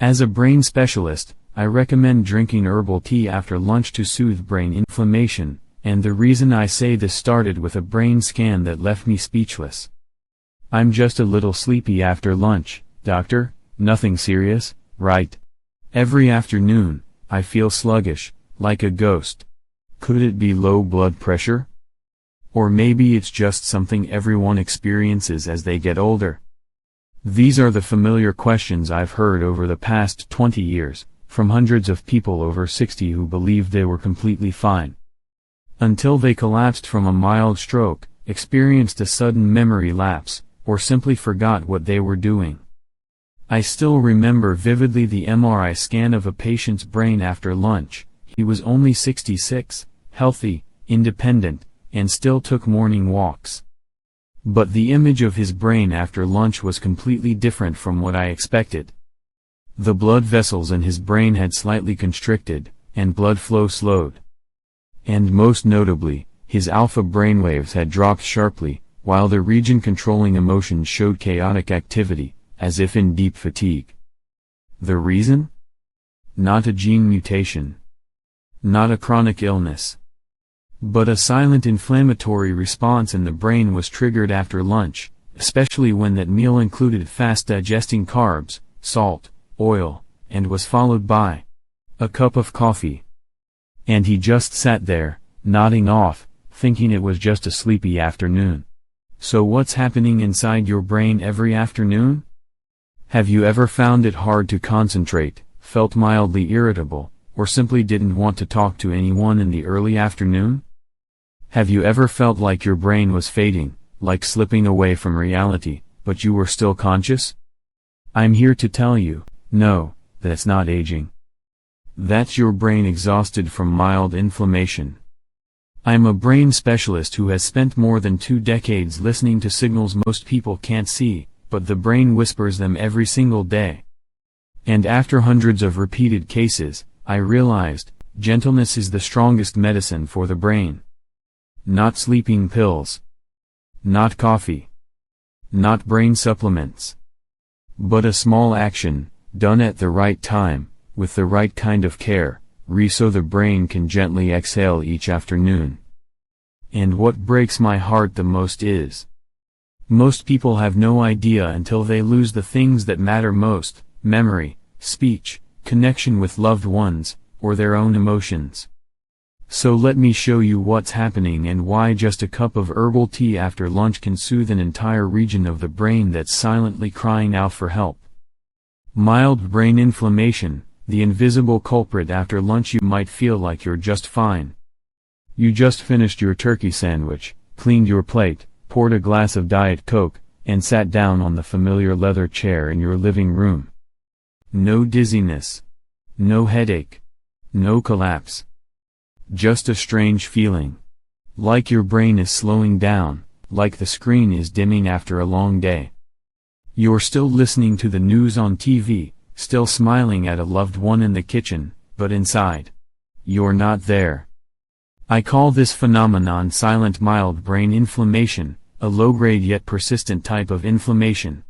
As a brain specialist, I recommend drinking herbal tea after lunch to soothe brain inflammation, and the reason I say this started with a brain scan that left me speechless. I'm just a little sleepy after lunch, doctor, nothing serious, right? Every afternoon, I feel sluggish, like a ghost. Could it be low blood pressure? Or maybe it's just something everyone experiences as they get older. These are the familiar questions I've heard over the past 20 years, from hundreds of people over 60 who believed they were completely fine. Until they collapsed from a mild stroke, experienced a sudden memory lapse, or simply forgot what they were doing. I still remember vividly the MRI scan of a patient's brain after lunch. He was only 66, healthy, independent, and still took morning walks. But the image of his brain after lunch was completely different from what I expected. The blood vessels in his brain had slightly constricted, and blood flow slowed. And most notably, his alpha brainwaves had dropped sharply, while the region controlling emotions showed chaotic activity, as if in deep fatigue. The reason? Not a gene mutation. Not a chronic illness. But a silent inflammatory response in the brain was triggered after lunch, especially when that meal included fast-digesting carbs, salt, oil, and was followed by a cup of coffee. And he just sat there, nodding off, thinking it was just a sleepy afternoon. So what's happening inside your brain every afternoon? Have you ever found it hard to concentrate, felt mildly irritable, or simply didn't want to talk to anyone in the early afternoon? Have you ever felt like your brain was fading, like slipping away from reality, but you were still conscious? I'm here to tell you, no, that's not aging. That's your brain exhausted from mild inflammation. I'm a brain specialist who has spent more than 2 decades listening to signals most people can't see, but the brain whispers them every single day. And after hundreds of repeated cases, I realized, gentleness is the strongest medicine for the brain. Not sleeping pills. Not coffee. Not brain supplements. But a small action, done at the right time, with the right kind of care, so the brain can gently exhale each afternoon. And what breaks my heart the most is, most people have no idea until they lose the things that matter most: memory, speech, connection with loved ones, or their own emotions. So let me show you what's happening and why just a cup of herbal tea after lunch can soothe an entire region of the brain that's silently crying out for help. Mild brain inflammation, the invisible culprit. After lunch you might feel like you're just fine. You just finished your turkey sandwich, cleaned your plate, poured a glass of Diet Coke, and sat down on the familiar leather chair in your living room. No dizziness. No headache. No collapse. Just a strange feeling. Like your brain is slowing down, like the screen is dimming after a long day. You're still listening to the news on TV, still smiling at a loved one in the kitchen, but inside, you're not there. I call this phenomenon silent mild brain inflammation, a low-grade yet persistent type of inflammation.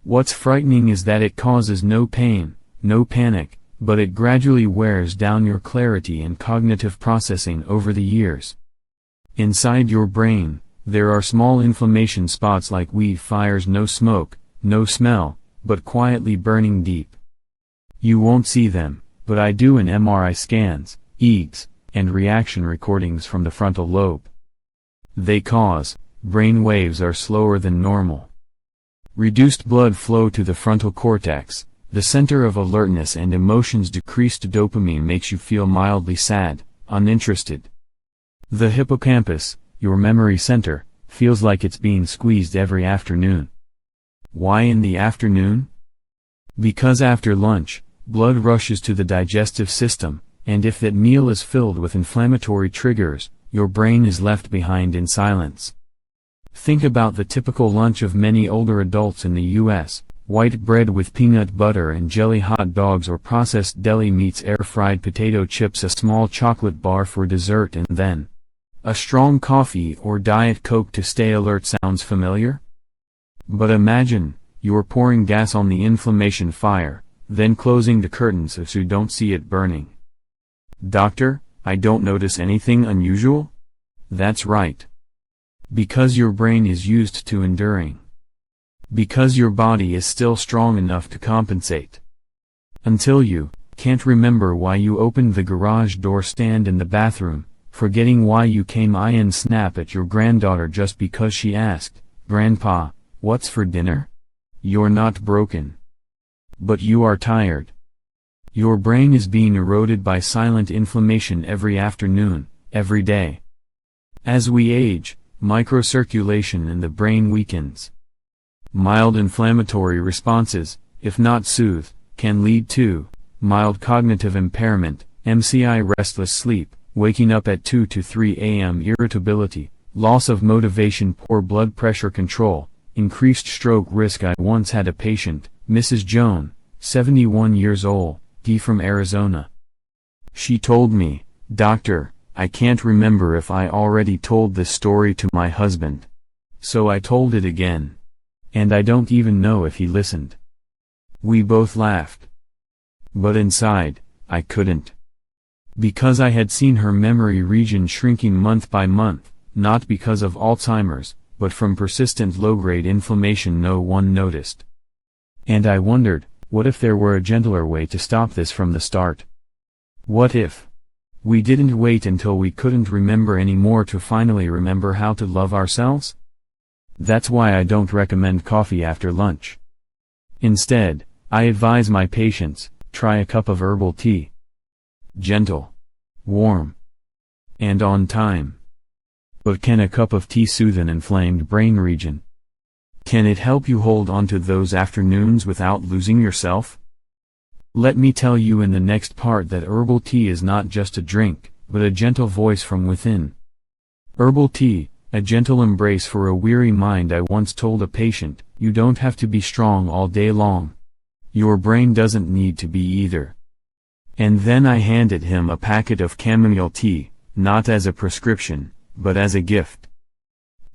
What's frightening is that it causes no pain, no panic, but it gradually wears down your clarity and cognitive processing over the years. Inside your brain, there are small inflammation spots like weed fires, no smoke, no smell, but quietly burning deep. You won't see them, but I do in MRI scans, EEGs, and reaction recordings from the frontal lobe. They cause, brain waves are slower than normal. Reduced blood flow to the frontal cortex, the center of alertness and emotions. Decreased dopamine makes you feel mildly sad, uninterested. The hippocampus, your memory center, feels like it's being squeezed every afternoon. Why in the afternoon? Because after lunch, blood rushes to the digestive system, and if that meal is filled with inflammatory triggers, your brain is left behind in silence. Think about the typical lunch of many older adults in the U.S., white bread with peanut butter and jelly, hot dogs or processed deli meats, air-fried potato chips, a small chocolate bar for dessert, and then a strong coffee or Diet Coke to stay alert. Sounds familiar? But imagine, you're pouring gas on the inflammation fire, then closing the curtains so you don't see it burning. Doctor, I don't notice anything unusual? That's right. Because your brain is used to enduring. Because your body is still strong enough to compensate. Until you can't remember why you opened the garage door stand in the bathroom, forgetting why you came in snap at your granddaughter just because she asked, "Grandpa, what's for dinner?" You're not broken. But you are tired. Your brain is being eroded by silent inflammation every afternoon, every day. As we age, microcirculation in the brain weakens. Mild inflammatory responses, if not soothed, can lead to mild cognitive impairment, MCI, restless sleep, waking up at 2 to 3 a.m., irritability, loss of motivation, poor blood pressure control, increased stroke risk. I once had a patient, Mrs. Joan, 71 years old, from Arizona. She told me, "Doctor, I can't remember if I already told this story to my husband. So I told it again. And I don't even know if he listened." We both laughed. But inside, I couldn't. Because I had seen her memory region shrinking month by month, not because of Alzheimer's, but from persistent low-grade inflammation no one noticed. And I wondered, what if there were a gentler way to stop this from the start? What if we didn't wait until we couldn't remember anymore to finally remember how to love ourselves? That's why I don't recommend coffee after lunch. Instead, I advise my patients, try a cup of herbal tea. Gentle, warm, and on time. But can a cup of tea soothe an inflamed brain region? Can it help you hold on to those afternoons without losing yourself? Let me tell you in the next part that herbal tea is not just a drink, but a gentle voice from within. Herbal tea, a gentle embrace for a weary mind. I once told a patient, you don't have to be strong all day long. Your brain doesn't need to be either. And then I handed him a packet of chamomile tea, not as a prescription, but as a gift.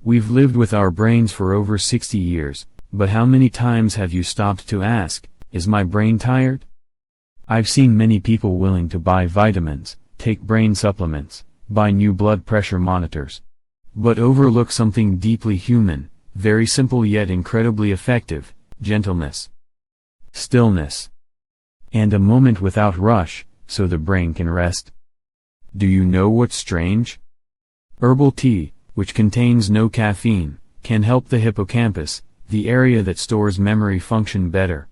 We've lived with our brains for over 60 years, but how many times have you stopped to ask, is my brain tired? I've seen many people willing to buy vitamins, take brain supplements, buy new blood pressure monitors, but overlook something deeply human, very simple yet incredibly effective: gentleness, stillness, and a moment without rush, so the brain can rest. Do you know what's strange? Herbal tea, which contains no caffeine, can help the hippocampus, the area that stores memory, function better.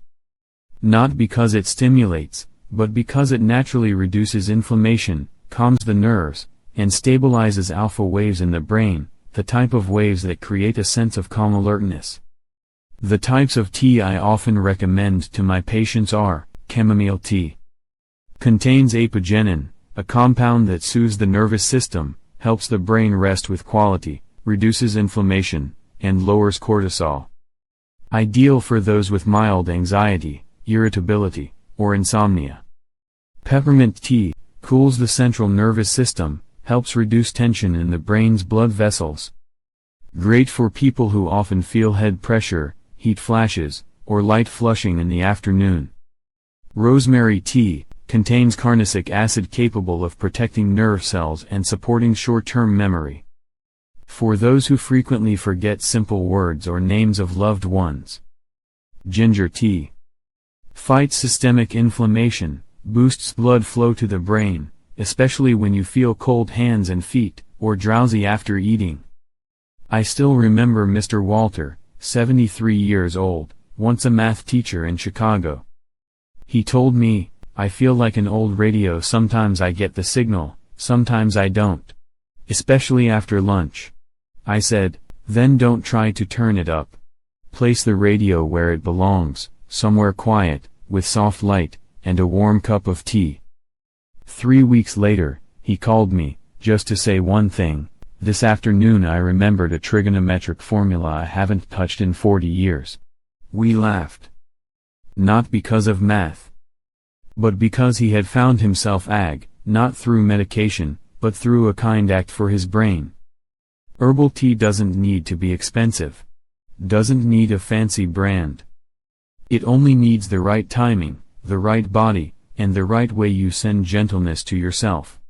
Not because it stimulates, but because it naturally reduces inflammation, calms the nerves, and stabilizes alpha waves in the brain, the type of waves that create a sense of calm alertness. The types of tea I often recommend to my patients are: chamomile tea. Contains apigenin, a compound that soothes the nervous system, helps the brain rest with quality, reduces inflammation, and lowers cortisol. Ideal for those with mild anxiety, irritability, or insomnia. Peppermint tea cools the central nervous system, helps reduce tension in the brain's blood vessels. Great for people who often feel head pressure, heat flashes, or light flushing in the afternoon. Rosemary tea contains carnosic acid capable of protecting nerve cells and supporting short-term memory. For those who frequently forget simple words or names of loved ones. Ginger tea fights systemic inflammation, boosts blood flow to the brain, especially when you feel cold hands and feet, or drowsy after eating. I still remember Mr. Walter, 73 years old, once a math teacher in Chicago. He told me, "I feel like an old radio. Sometimes I get the signal, sometimes I don't. Especially after lunch." I said, "Then don't try to turn it up. Place the radio where it belongs, somewhere quiet, with soft light, and a warm cup of tea." 3 weeks later, he called me, just to say one thing: "This afternoon I remembered a trigonometric formula I haven't touched in 40 years. We laughed. Not because of math, but because he had found himself not through medication, but through a kind act for his brain. Herbal tea doesn't need to be expensive. Doesn't need a fancy brand. It only needs the right timing, the right body, and the right way you send gentleness to yourself.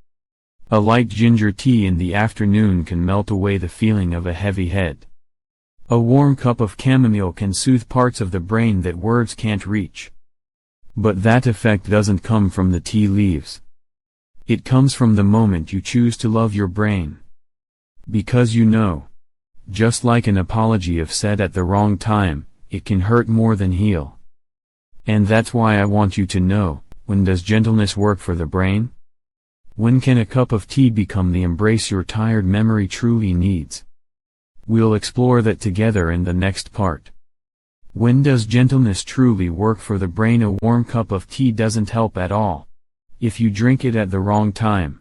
A light ginger tea in the afternoon can melt away the feeling of a heavy head. A warm cup of chamomile can soothe parts of the brain that words can't reach. But that effect doesn't come from the tea leaves. It comes from the moment you choose to love your brain. Because you know. Just like an apology if said at the wrong time, it can hurt more than heal. And that's why I want you to know, when does gentleness work for the brain? When can a cup of tea become the embrace your tired memory truly needs? We'll explore that together in the next part. When does gentleness truly work for the brain? A warm cup of tea doesn't help at all. If you drink it at the wrong time.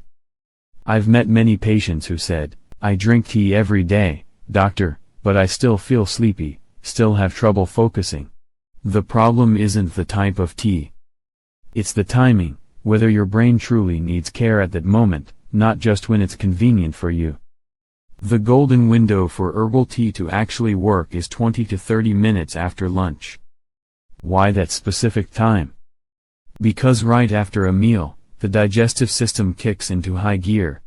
I've met many patients who said, "I drink tea every day, doctor, but I still feel sleepy, still have trouble focusing." The problem isn't the type of tea. It's the timing, whether your brain truly needs care at that moment, not just when it's convenient for you. The golden window for herbal tea to actually work is 20 to 30 minutes after lunch. Why that specific time? Because right after a meal, the digestive system kicks into high gear.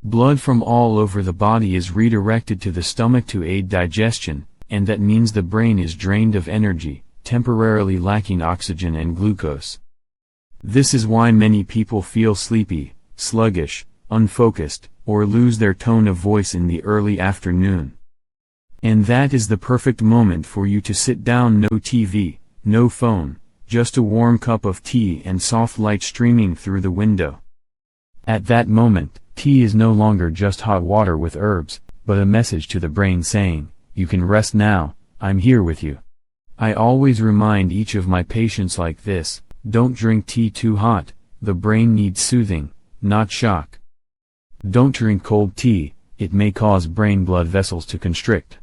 Blood from all over the body is redirected to the stomach to aid digestion, and that means the brain is drained of energy, temporarily lacking oxygen and glucose. This is why many people feel sleepy, sluggish, unfocused, or lose their tone of voice in the early afternoon. And that is the perfect moment for you to sit down. No TV, no phone, just a warm cup of tea and soft light streaming through the window. At that moment, tea is no longer just hot water with herbs, but a message to the brain saying, "You can rest now, I'm here with you." I always remind each of my patients like this, don't drink tea too hot, the brain needs soothing, not shock. Don't drink cold tea, it may cause brain blood vessels to constrict.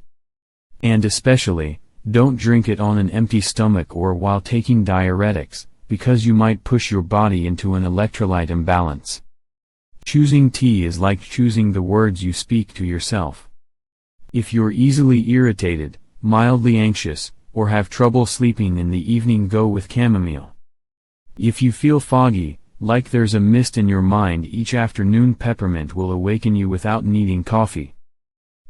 And especially, don't drink it on an empty stomach or while taking diuretics, because you might push your body into an electrolyte imbalance. Choosing tea is like choosing the words you speak to yourself. If you're easily irritated, mildly anxious, or have trouble sleeping in the evening, go with chamomile. If you feel foggy, like there's a mist in your mind each afternoon, peppermint will awaken you without needing coffee.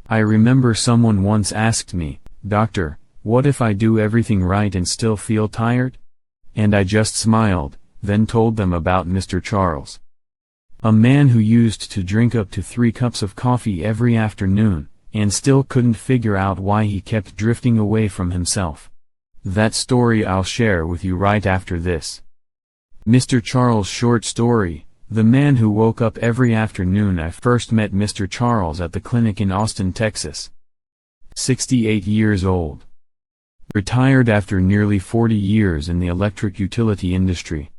I remember someone once asked me, "Doctor, what if I do everything right and still feel tired?" And I just smiled, then told them about Mr. Charles. A man who used to drink up to 3 cups of coffee every afternoon, and still couldn't figure out why he kept drifting away from himself. That story I'll share with you right after this. Mr. Charles' short story, the man who woke up every afternoon. I first met Mr. Charles at the clinic in Austin, Texas. 68 years old. Retired after nearly 40 years in the electric utility industry.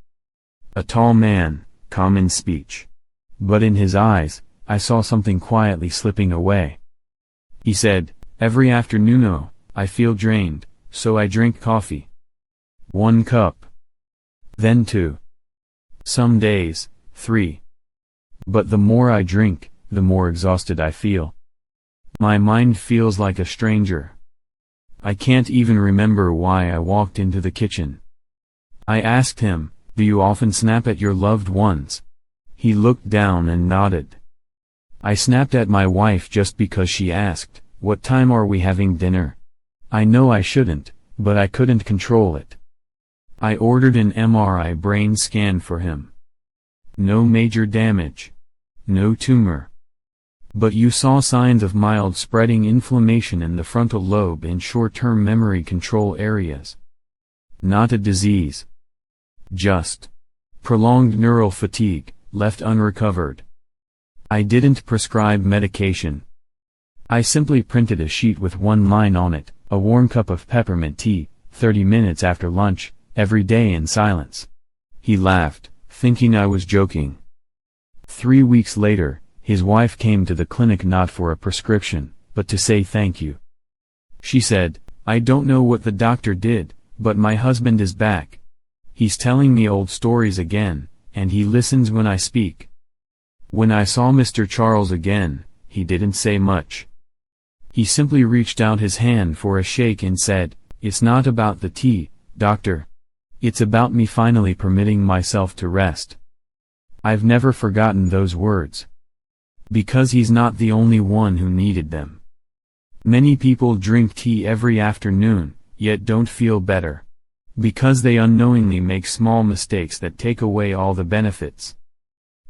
A tall man, common speech. But in his eyes, I saw something quietly slipping away. He said, "Every afternoon, I feel drained, so I drink coffee. 1 cup. Then 2. Some days, 3. But the more I drink, the more exhausted I feel. My mind feels like a stranger. I can't even remember why I walked into the kitchen." I asked him, "Do you often snap at your loved ones?" He looked down and nodded. I snapped at my wife just because she asked, "What time are we having dinner?" I know I shouldn't, but I couldn't control it. I ordered an MRI brain scan for him. No major damage. No tumor. But you saw signs of mild spreading inflammation in the frontal lobe and short-term memory control areas. Not a disease. Just prolonged neural fatigue, left unrecovered. I didn't prescribe medication. I simply printed a sheet with one line on it, "A warm cup of peppermint tea, 30 minutes after lunch, every day in silence." He laughed, thinking I was joking. 3 weeks later, his wife came to the clinic not for a prescription, but to say thank you. She said, "I don't know what the doctor did, but my husband is back. He's telling me old stories again, and he listens when I speak." When I saw Mr. Charles again, he didn't say much. He simply reached out his hand for a shake and said, "It's not about the tea, doctor. It's about me finally permitting myself to rest. I've never forgotten those words. Because he's not the only one who needed them. Many people drink tea every afternoon, yet don't feel better. Because they unknowingly make small mistakes that take away all the benefits.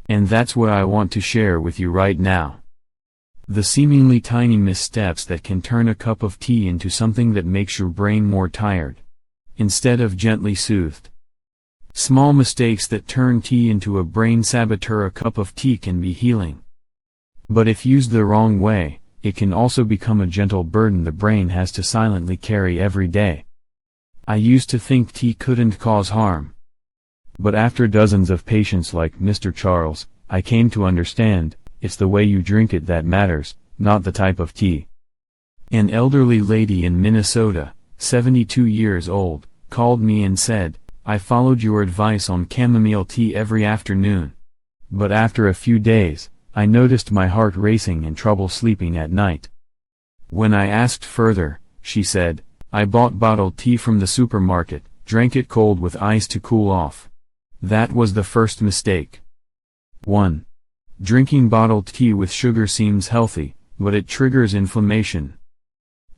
And that's what I want to share with you right now. The seemingly tiny missteps that can turn a cup of tea into something that makes your brain more tired, instead of gently soothed. Small mistakes that turn tea into a brain saboteur. A cup of tea can be healing. But if used the wrong way, it can also become a gentle burden the brain has to silently carry every day. I used to think tea couldn't cause harm. But after dozens of patients like Mr. Charles, I came to understand, it's the way you drink it that matters, not the type of tea. An elderly lady in Minnesota, 72 years old, called me and said, "I followed your advice on chamomile tea every afternoon. But after a few days, I noticed my heart racing and trouble sleeping at night." When I asked further, she said, "I bought bottled tea from the supermarket, drank it cold with ice to cool off. That was the first mistake." 1. Drinking bottled tea with sugar seems healthy, but it triggers inflammation.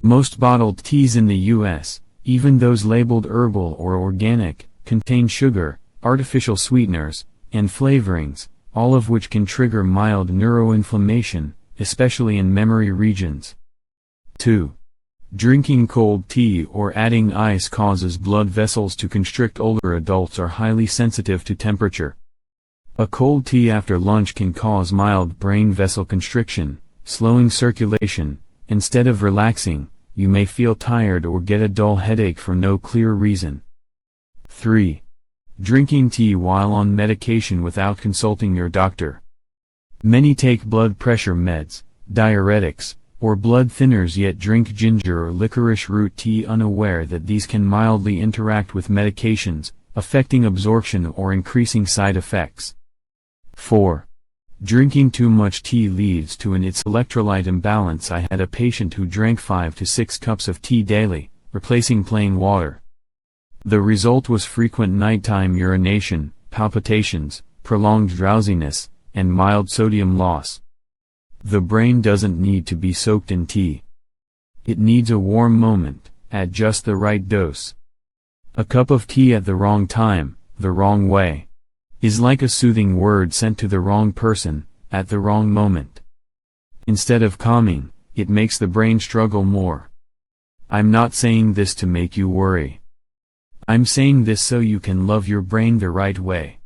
Most bottled teas in the US, even those labeled herbal or organic, contain sugar, artificial sweeteners, and flavorings, all of which can trigger mild neuroinflammation, especially in memory regions. 2. Drinking cold tea or adding ice causes blood vessels to constrict. Older adults are highly sensitive to temperature. A cold tea after lunch can cause mild brain vessel constriction, slowing circulation. Instead of relaxing, you may feel tired or get a dull headache for no clear reason. 3. Drinking tea while on medication without consulting your doctor. Many take blood pressure meds, diuretics, or blood thinners yet drink ginger or licorice root tea unaware that these can mildly interact with medications, affecting absorption or increasing side effects. 4. Drinking too much tea leads to its electrolyte imbalance. I had a patient who drank 5 to 6 cups of tea daily, replacing plain water. The result was frequent nighttime urination, palpitations, prolonged drowsiness, and mild sodium loss. The brain doesn't need to be soaked in tea. It needs a warm moment, at just the right dose. A cup of tea at the wrong time, the wrong way, is like a soothing word sent to the wrong person, at the wrong moment. Instead of calming, it makes the brain struggle more. I'm not saying this to make you worry. I'm saying this so you can love your brain the right way.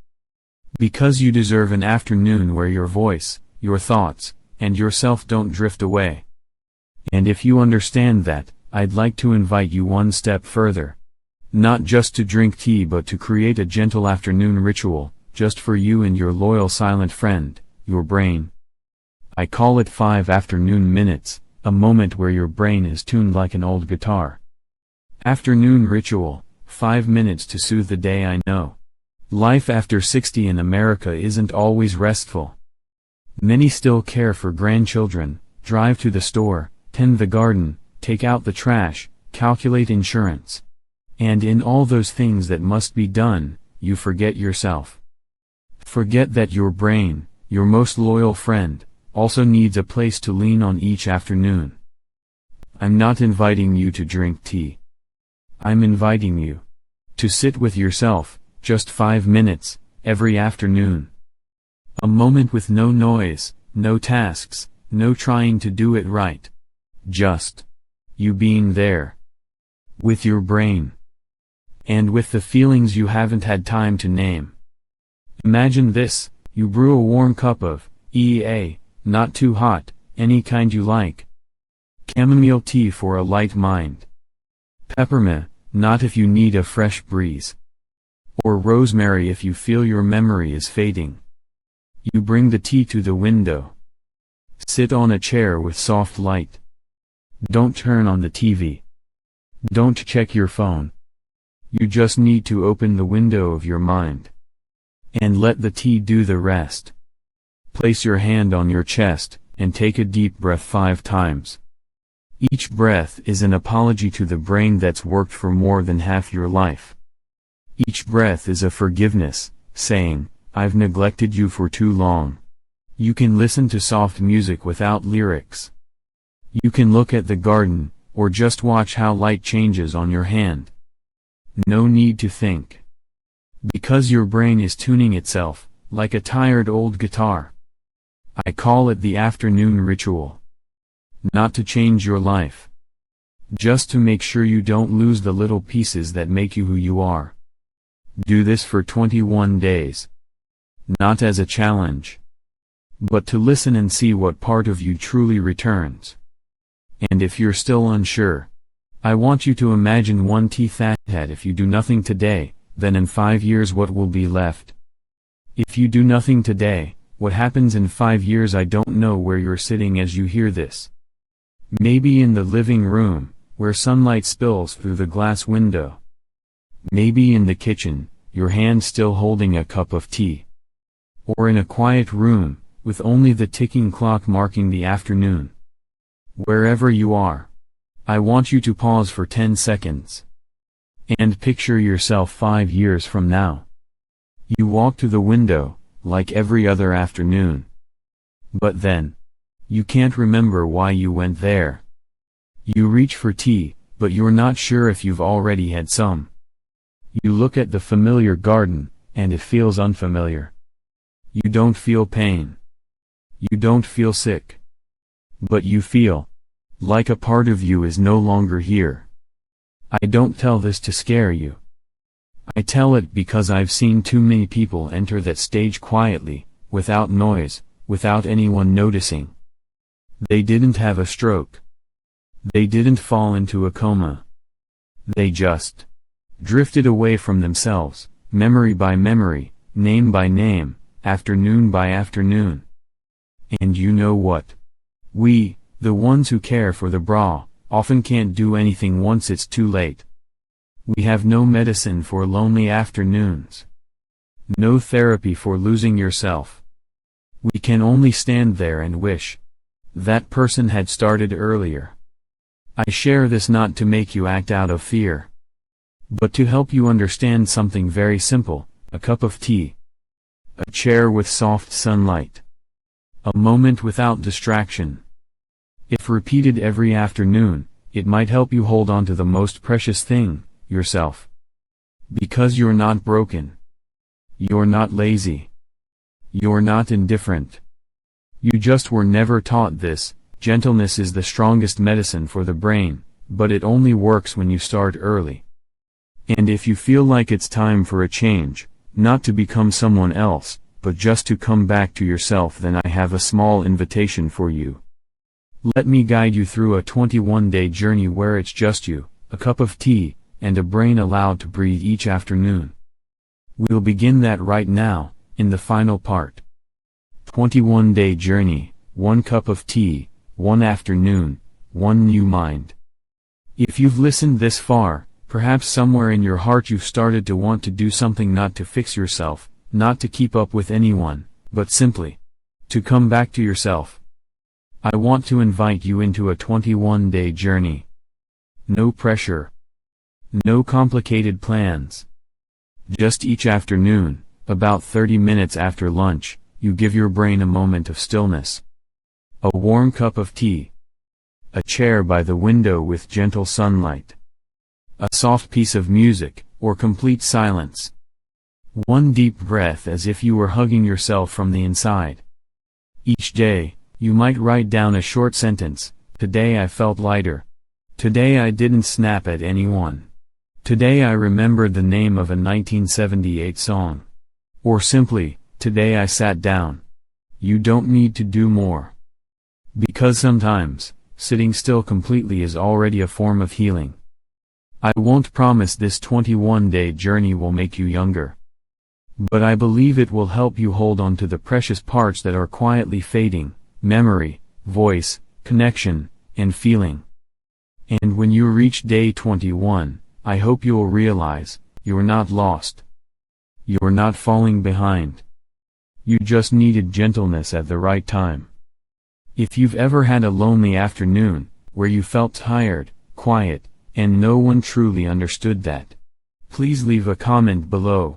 Because you deserve an afternoon where your voice, your thoughts, and yourself don't drift away. And if you understand that, I'd like to invite you one step further. Not just to drink tea but to create a gentle afternoon ritual, just for you and your loyal silent friend, your brain. I call it 5 afternoon minutes, a moment where your brain is tuned like an old guitar. Afternoon ritual, 5 minutes to soothe the day. I know. Life after 60 in America isn't always restful. Many still care for grandchildren, drive to the store, tend the garden, take out the trash, calculate insurance. And in all those things that must be done, you forget yourself. Forget that your brain, your most loyal friend, also needs a place to lean on each afternoon. I'm not inviting you to drink tea. I'm inviting you to sit with yourself, just 5 minutes, every afternoon. A moment with no noise, no tasks, no trying to do it right. Just you being there. With your brain. And with the feelings you haven't had time to name. Imagine this, you brew a warm cup of EA, not too hot, any kind you like. Chamomile tea for a light mind. Peppermint, not if you need a fresh breeze. Or rosemary if you feel your memory is fading. You bring the tea to the window. Sit on a chair with soft light. Don't turn on the TV. Don't check your phone. You just need to open the window of your mind. And let the tea do the rest. Place your hand on your chest, and take a deep breath 5 times. Each breath is an apology to the brain that's worked for more than half your life. Each breath is a forgiveness, saying, I've neglected you for too long. You can listen to soft music without lyrics. You can look at the garden, or just watch how light changes on your hand. No need to think. Because your brain is tuning itself, like a tired old guitar. I call it the afternoon ritual. Not to change your life. Just to make sure you don't lose the little pieces that make you who you are. Do this for 21 days. Not as a challenge. But to listen and see what part of you truly returns. And if you're still unsure, I want you to imagine one teeth that if you do nothing today, then in 5 years what will be left? If you do nothing today, what happens in 5 years? I don't know where you're sitting as you hear this. Maybe in the living room, where sunlight spills through the glass window. Maybe in the kitchen, your hand still holding a cup of tea. Or in a quiet room, with only the ticking clock marking the afternoon. Wherever you are, I want you to pause for 10 seconds. And picture yourself 5 years from now. You walk to the window, like every other afternoon. But then, you can't remember why you went there. You reach for tea, but you're not sure if you've already had some. You look at the familiar garden, and it feels unfamiliar. You don't feel pain. You don't feel sick. But you feel like a part of you is no longer here. I don't tell this to scare you. I tell it because I've seen too many people enter that stage quietly, without noise, without anyone noticing. They didn't have a stroke. They didn't fall into a coma. They just drifted away from themselves, memory by memory, name by name, afternoon by afternoon. And you know what? We, the ones who care for the bra, often can't do anything once it's too late. We have no medicine for lonely afternoons. No therapy for losing yourself. We can only stand there and wish that person had started earlier. I share this not to make you act out of fear, but to help you understand something very simple: a cup of tea, a chair with soft sunlight, a moment without distraction. If repeated every afternoon, it might help you hold on to the most precious thing, yourself. Because you're not broken. You're not lazy. You're not indifferent. You just were never taught this. Gentleness is the strongest medicine for the brain, but it only works when you start early. And if you feel like it's time for a change, not to become someone else, but just to come back to yourself, then I have a small invitation for you. Let me guide you through a 21-day journey where it's just you, a cup of tea, and a brain allowed to breathe each afternoon. We'll begin that right now, in the final part. 21-day journey, 1 cup of tea, 1 afternoon, 1 new mind. If you've listened this far, perhaps somewhere in your heart you've started to want to do something, not to fix yourself, not to keep up with anyone, but simply to come back to yourself. I want to invite you into a 21-day journey. No pressure. No complicated plans. Just each afternoon, about 30 minutes after lunch, you give your brain a moment of stillness. A warm cup of tea. A chair by the window with gentle sunlight. A soft piece of music, or complete silence. 1 deep breath as if you were hugging yourself from the inside. Each day, you might write down a short sentence: today I felt lighter. Today I didn't snap at anyone. Today I remembered the name of a 1978 song. Or simply, today I sat down. You don't need to do more. Because sometimes, sitting still completely is already a form of healing. I won't promise this 21-day journey will make you younger. But I believe it will help you hold on to the precious parts that are quietly fading: memory, voice, connection, and feeling. And when you reach day 21, I hope you'll realize, you're not lost. You're not falling behind. You just needed gentleness at the right time. If you've ever had a lonely afternoon, where you felt tired, quiet, and no one truly understood that, Please leave a comment below.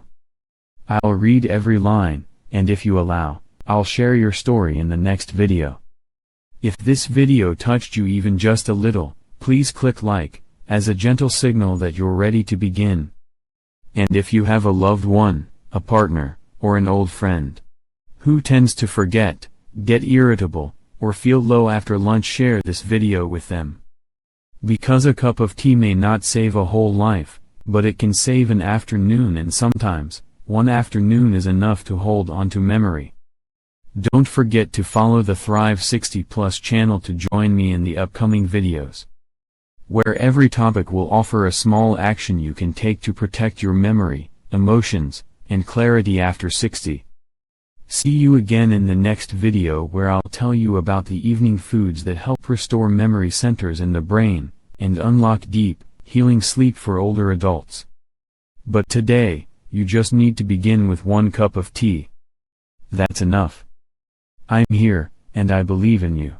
I'll read every line, and if you allow, I'll share your story in the next video. If this video touched you even just a little, please click like, as a gentle signal that you're ready to begin. And if you have a loved one, a partner, or an old friend who tends to forget, get irritable, or feel low after lunch, share this video with them. Because a cup of tea may not save a whole life, but it can save an afternoon, and sometimes, one afternoon is enough to hold onto memory. Don't forget to follow the Thrive 60+ channel to join me in the upcoming videos, where every topic will offer a small action you can take to protect your memory, emotions, and clarity after 60. See you again in the next video, where I'll tell you about the evening foods that help restore memory centers in the brain, and unlock deep, healing sleep for older adults. But today, you just need to begin with 1 cup of tea. That's enough. I'm here, and I believe in you.